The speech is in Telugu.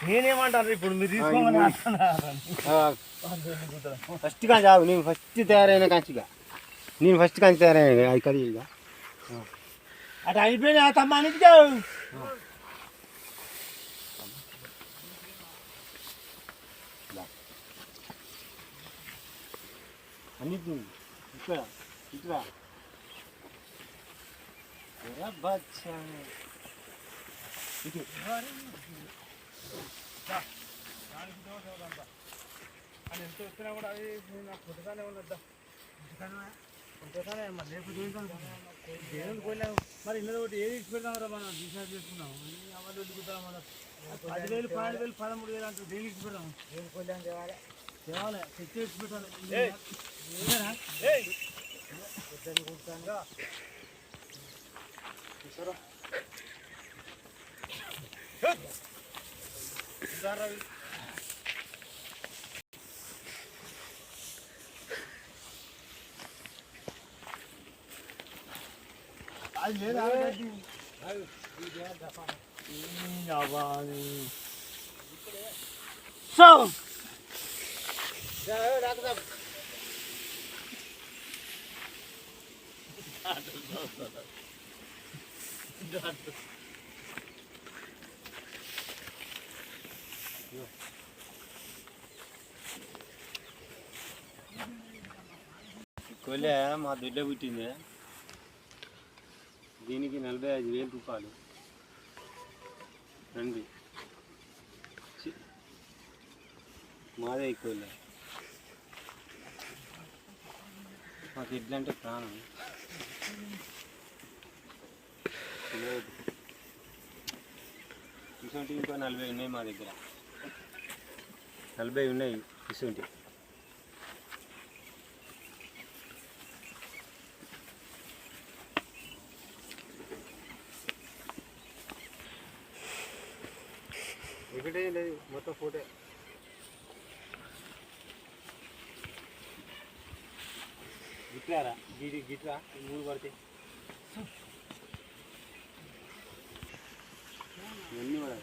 నేనేమంటారు ఇప్పుడు మీరు తీసుకోమని ఫస్ట్ కానీ చావు నేను ఫస్ట్ తయారైన కంచిగా నేను ఫస్ట్ కంచి తయారైన అది కది ఇక అటు అయిపోయినా తమ్మానికి చావు అన్నిటి ఇక్కడ ఇట్లా బచ్చా ఇది అని ఎంత వచ్చినా కూడా అది నాకు కొద్దిగానే ఉన్నద్దా కొద్దిగానే మరి రేపు దేవుని పోయినా మరి ఇళ్ళ ఒకటి ఏది ఇచ్చి పెడతాం రా మనం డిసైడ్ చేసుకున్నాం అమలు వెళ్ళిపోతాం మన 10,000 12,000 13,000 అంటే దేనికి ఇచ్చి పెడతాం దేవుని పోయినా తేవాలి తెచ్చి ఇచ్చి పెట్టాలి అది లేదా సో కొలే మా దొడ్డ పుట్టింది దీనికి 45,000 రూపాయలు రండి మాదే ఎక్కువ మాకు ఎడ్లంటే ప్రాణం ఇటువంటి ఇంకో 40 ఉన్నాయి మా దగ్గర 40 ఉన్నాయి ఇటువంటి ఒకటే లేదు మొత్తం ఫోటో గిట్లారా గిట్లా 3 పడితే ఇవన్నీ కూడా